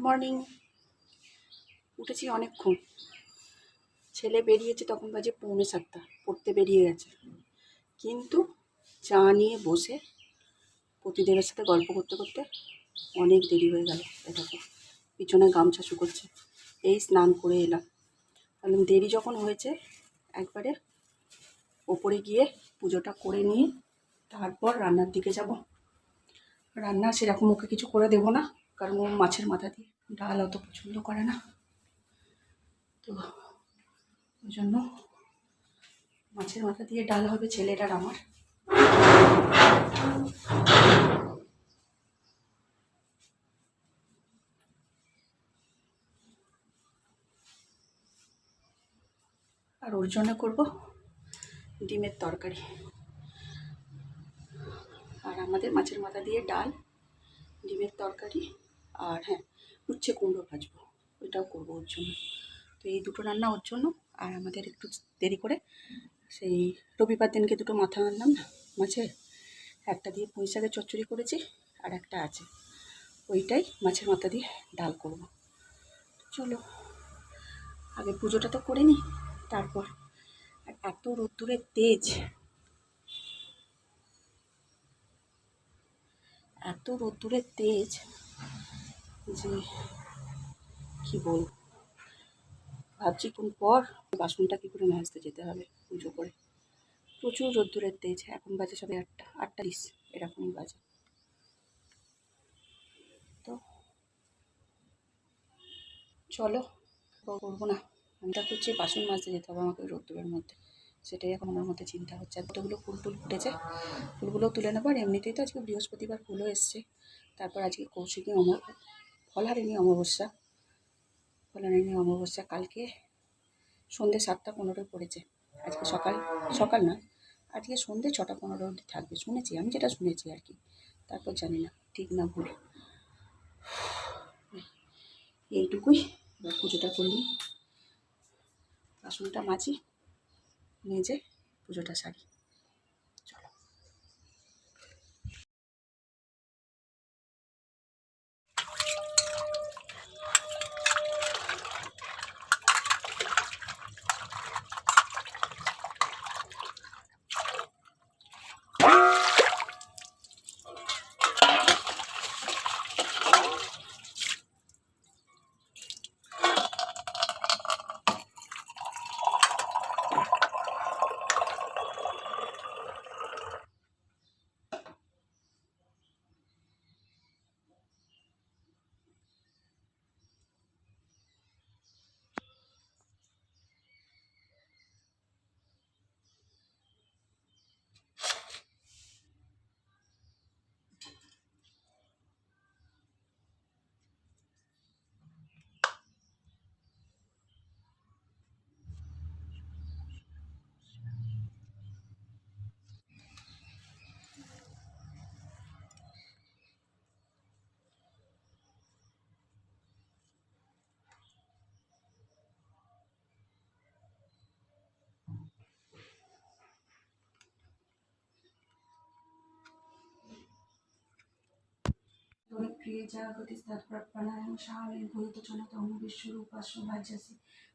Morning. উঠেছি অনেকক্ষণ, ছেলে বেরিয়েছে তখন বাজে 6:45, পড়তে বেরিয়ে গেছে। কিন্তু চা নিয়ে বসে পতিদেবের সাথে গল্প করতে করতে অনেক দেরি হয়ে গেল। দেখো পিছনে গামছা শুকোচ্ছে, এই স্নান করে এলাম। কারণ দেরি যখন হয়েছে একবারে ওপরে গিয়ে পুজোটা করে নিয়ে তারপর রান্নার দিকে যাব। রান্না সেরকম ওকে কিছু করে দেবো না, কারণ ও মাছের মাথা দিয়ে ডাল অত পছন্দ করে না, তো ওই জন্য মাছের মাথা দিয়ে ডাল হবে ছেলেটার আমার। আর ওর জন্য করবো ডিমের তরকারি, আর আমাদের মাছের মাথা দিয়ে ডাল, ডিমের তরকারি, আর হ্যাঁ উচ্ছে কুমড়ো ভাজবো, ওইটাও করবো ওর জন্য। তো এই দুটো রান্না ওর জন্য। আর আমাদের একটু দেরি করে সেই রবিবার দিনকে দুটো মাথা আনলাম না মাছের, একটা দিয়ে পুঁই শাকের চচ্চড়ি করেছি আর একটা আছে, ওইটাই মাছের মাথা দিয়ে ডাল করব। চলো আগে পুজোটা তো করে নিই তারপর। আর এত রোদ্দুরের তেজ, এত রোদ্দুরের তেজ যে কি বলবো। ভাবছি কোন পর বাসনটা কী করে মাজতে যেতে হবে পুজো করে। প্রচুর রোদ্দুরের তেজ। এখন বাজে সবে 8:30 এরকমই বাজে। তো চলো করবো না, আমি তা করছি বাসন মাজতে যেতে হবে আমাকে রোদ্দুরের মধ্যে, সেটাই এখন আমার মধ্যে চিন্তা হচ্ছে। আর কতগুলো ফুল টুল ফুটেছে, ফুলগুলো তুলে নেবো। আর এমনিতেই তো আজকে বৃহস্পতিবার, ফুলও এসছে। তারপর আজকে কৌশিকী ফলহারিণী অমাবস্যা, কালকে সন্ধ্যে 7:15 পড়েছে। আজকে সকাল না, আজকে সন্ধ্যে 6:15 অবধি থাকবে শুনেছি, আমি যেটা শুনেছি আর কি। তারপর জানি না ঠিক না ভুল। এইটুকুই, এবার পুজোটা করে নিই, বাসনটা মাজি, মেজে পুজোটা সারি। চলো प्रिय जागृति प्राणायाम शामे भूत चलतम विश्वरूपाश्व भाज्यसी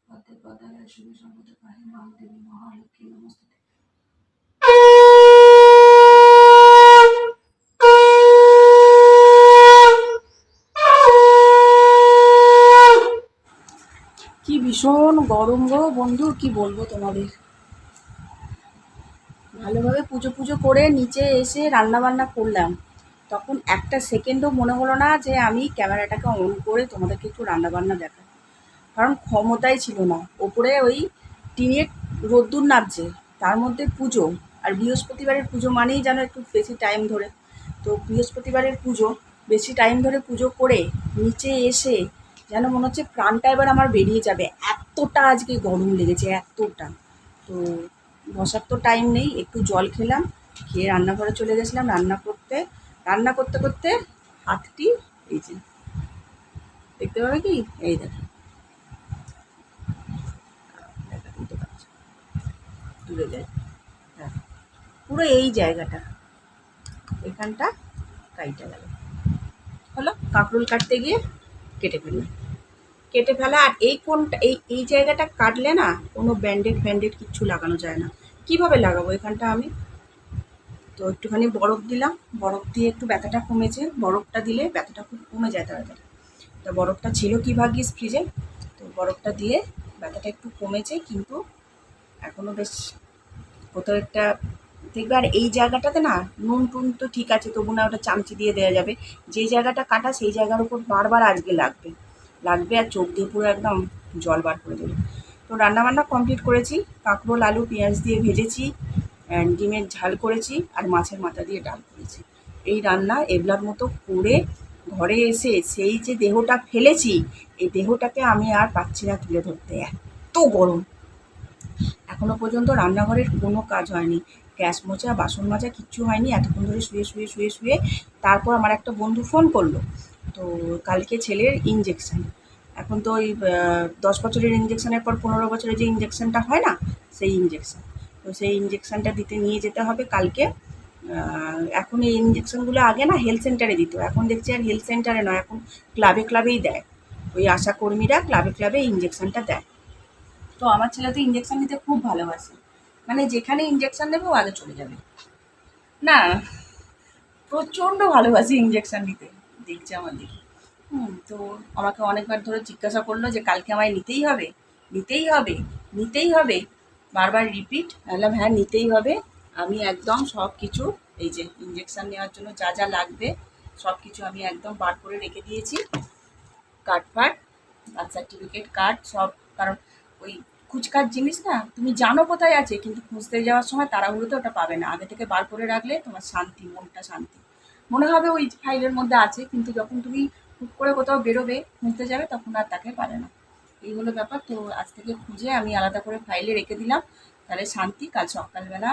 पद्य पदालय शुभ सर्वत पाहि मां देवी महालक्ष्मी नमस्ते। কি ভীষণ গরম গো বন্ধু, কি বলবো তোমাদের। ভালোভাবে পুজো করে নিচে এসে রান্না বান্না করলাম, তখন একটা সেকেন্ডও মনে হলো না যে আমি ক্যামেরাটাকে অন করে তোমাদেরকে একটু রান্নাবান্না দেখাই, কারণ ক্ষমতাই ছিল না। ওপরে ওই টিনের রোদ্দুর নামছে, তার মধ্যে পুজো, আর বৃহস্পতিবারের পুজো মানেই যেন একটু বেশি টাইম ধরে। তো বৃহস্পতিবারের পুজো বেশি টাইম ধরে পুজো করে নিচে এসে যেন মনে হচ্ছে প্রাণটা এবার আমার বেরিয়ে যাবে, এতটা আজকে গরম লেগেছে, এতটা। তো বসার তো টাইম নেই, একটু জল খেলাম, খেয়ে রান্নাঘরে চলে গেছিলাম রান্না করতে করতে হাতটি এই যে দেখতে পাবে কি, এই দেখো দূরে যায়, হ্যাঁ পুরো এই জায়গাটা এখানটা কাইটা গেল। হলো কাঁকরোল কাটতে গিয়ে কেটে ফেললাম, কেটে ফেলা। আর এই কোনটা, এই এই জায়গাটা কাটলে না কোনো ব্যান্ডেড ফ্যান্ডেড কিচ্ছু লাগানো যায় না। কিভাবে লাগাবো এখানটা আমি? তো একটুখানি বরফ দিলাম, বরফ দিয়ে একটু ব্যথাটা কমেছে, বরফটা দিলে ব্যথাটা খুব কমে যায় তাড়াতাড়ি। তা বরফটা ছিল কি ভাগ্যিস ফ্রিজে, তো বরফটা দিয়ে ব্যথাটা একটু কমেছে, কিন্তু এখনও বেশ কোথাও একটা দেখবে। আর এই জায়গাটাতে না নুন টুন তো ঠিক আছে, তবু না ওটা চামচি দিয়ে দেওয়া যাবে। যেই জায়গাটা কাটা সেই জায়গার উপর বারবার আজকে লাগবে, লাগবে আর চোখ দিয়ে পুরো একদম জল বার করে দেবে। তো রান্নাবান্না কমপ্লিট করেছি, কাঁকরোল আলু পেঁয়াজ দিয়ে ভেজেছি, ডিমের ঝাল করেছি, আর মাছের মাথা দিয়ে ডাল করেছি। এই রান্না এবলার মতো করে ঘরে এসে সেই যে দেহটা ফেলেছি, এই দেহটাকে আমি আর পাচ্ছি না তুলে ধরতে, এত গরম। এখনও পর্যন্ত রান্নাঘরের কোনো কাজ হয়নি, গ্যাস মোছা বাসন মাজা কিচ্ছু হয়নি, এতক্ষণ ধরে শুয়ে শুয়ে শুয়ে শুয়ে। তারপর আমার একটা বন্ধু ফোন করলো, তো কালকে ছেলের ইঞ্জেকশান। এখন তো ওই 10 বছরের ইঞ্জেকশানের পর 15 বছরের যে ইঞ্জেকশানটা হয় না, সেই ইঞ্জেকশান। তো সেই ইঞ্জেকশানটা দিতে নিয়ে যেতে হবে কালকে। এখন এই ইঞ্জেকশানগুলো আগে না হেলথ সেন্টারে দিত, এখন দেখছি আর হেলথ সেন্টারে নয়, এখন ক্লাবে ক্লাবেই দেয়। ওই আশাকর্মীরা ক্লাবে ক্লাবে ইঞ্জেকশানটা দেয়। তো আমার ছেলে তো ইঞ্জেকশন নিতে খুব ভালোবাসে, মানে যেখানে ইঞ্জেকশন নেবে ও আগে চলে যাবে। না, প্রচণ্ড ভালোবাসে ইঞ্জেকশন নিতে, দেখছে আমার দিকে। তো আমাকে অনেকবার ধরে জিজ্ঞাসা করলো যে কালকে আমায় নিতেই হবে, নিতেই হবে, নিতেই হবে, বারবার রিপিট। বললাম হ্যাঁ নিতেই হবে। আমি একদম সব কিছু, এই যে ইঞ্জেকশন নেওয়ার জন্য যা যা লাগবে সব কিছু আমি একদম বার করে রেখে দিয়েছি, কার্ড ফার্ড, বার্থ সার্টিফিকেট কার্ড সব। কারণ ওই খুচকার জিনিস না, তুমি জানো কোথায় আছে, কিন্তু খুঁজতে যাওয়ার সময় তাড়াহুড়োতে ওটা পাবে না। আগে থেকে বার করে রাখলে তোমার শান্তি, মনটা শান্তি। মনে হবে ওই ফাইলের মধ্যে আছে, কিন্তু যখন তুমি হুট করে কোথাও বেরোবে, খুঁজতে যাবে, তখন আর তাকে পাবে না। এই হলো ব্যাপার। তো আজ থেকে খুঁজে আমি আলাদা করে ফাইলে রেখে দিলাম, তাহলে শান্তি। কাল সকালবেলা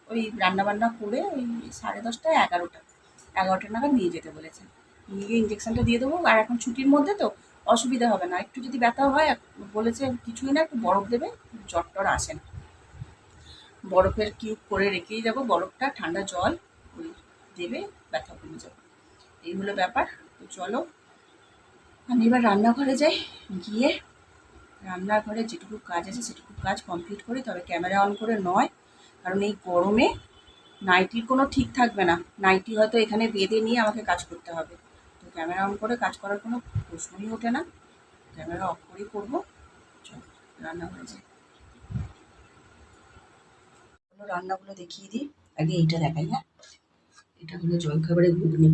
ওই রান্নাবান্না করে ওই 10:30 11টা নাগাদ নিয়ে যেতে বলেছে, নিয়ে গিয়ে ইঞ্জেকশনটা দিয়ে দেবো। আর এখন ছুটির মধ্যে তো অসুবিধা হবে না, একটু যদি ব্যথা হয় বলেছে কিছুই না, একটু বরফ দেবে, জ্বর টর আসে না। বরফের কিউব করে রেখেই যাবো, বরফটা ঠান্ডা জল ওই দেবে, ব্যথা কমে যাবে। এই হলো ব্যাপার। তো চলো আমি এবার রান্নাঘরে যাই, গিয়ে রান্নাঘরে যেটুকু কাজ আছে সেটুকু কাজ কমপ্লিট করি, তবে ক্যামেরা অন করে নয়, কারণ এই গরমে নাইটির কোনো ঠিক থাকবে না। নাইটি হয়তো এখানে বেঁধে নিয়ে আমাকে কাজ করতে হবে, তো ক্যামেরা অন করে কাজ করার কোনো প্রশ্নই ওঠে না, ক্যামেরা অফ করেই করবো। চলো রান্নাঘরে যাই। রান্নাগুলো দেখিয়ে দিই, আগে এইটা দেখাই। হ্যাঁ, এটা হলো জলখাবারের ঘুগনি।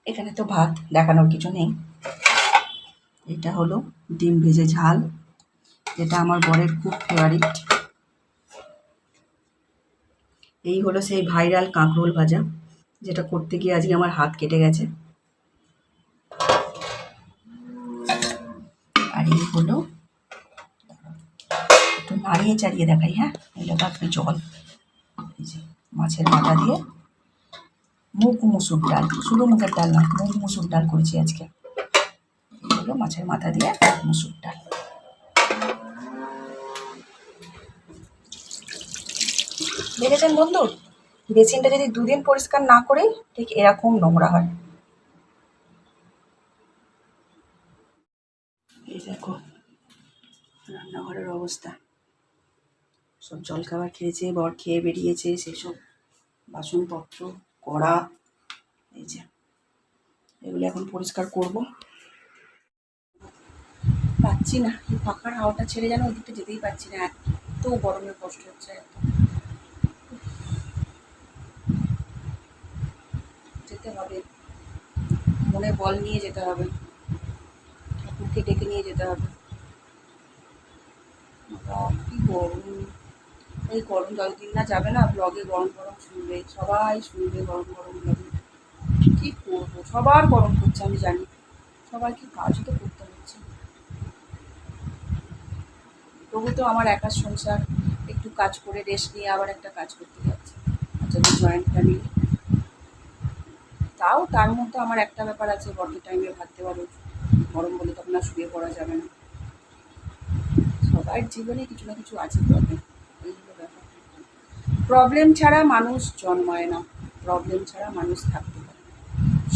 এখানে তো ভাত দেখানোর কিছু নেই। এটা হলো ডিম ভেজে ঝাল, যেটা আমার বরের খুব ফেভারিট। এই হলো সেই ভাইরাল কাঁকরোল ভাজা, যেটা করতে গিয়ে আজকে আমার হাত কেটে গেছে। আর এই হলো, একটু নাড়িয়ে চাড়িয়ে দেখাই। হ্যাঁ, এটা থাকবে জল। এই যে মাছের মাথা দিয়ে মুগ মুসুর ডাল, শুধু মুগের ডাল না, মুগ মুসুর ডাল করেছি আজকে। এই হলো মাছের মাথা দিয়ে মুসুর ডাল। দেখেছেন বন্ধু, বেসিনটা যদি 2 দিন পরিষ্কার না করি ঠিক এরকম নোংরা হয়। এই দেখো রান্নাঘরের অবস্থা, সব জলখাবার খেয়েছে, বর খেয়ে বেরিয়েছে, সেসব বাসনপত্র, কড়া, এই যে এগুলো এখন পরিষ্কার করব। পাচ্ছি না, এই পাখার হাওয়াটা ছেড়ে যেন ওদিকটা যেতেই পারছি না, এত গরমে কষ্ট হচ্ছে। যেতে হবে, মনে বল নিয়ে যেতে হবে, ঠাকুরকে ডেকে নিয়ে যেতে হবে। কি গরম, এই গরম যতদিন না যাবে না, ব্লগে গরম গরম শুনবে, সবাই শুনবে গরম গরম ব্লগে। কী করবো, সবার গরম করছে আমি জানি, সবাইকে কাজও তো করতে হচ্ছে। তবু তো আমার একার সংসার, একটু কাজ করে রেস্ট নিয়ে আবার একটা কাজ করতে যাচ্ছে। আর যদি জয়েন্ট ফ্যামিলি, তাও তার মধ্যে আমার একটা ব্যাপার আছে, বড় টাইমে ভাবতে পারো গরম বলে তখন আর শুয়ে পড়া যাবে না। সবার জীবনে কিছু না কিছু আছে প্রবলেম, এইগুলো ব্যাপার। প্রবলেম ছাড়া মানুষ জন্মায় না, প্রবলেম ছাড়া মানুষ থাকতে পারে।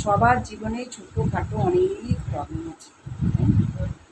সবার জীবনে ছোটোখাটো অনেক প্রবলেম আছে, তাই না?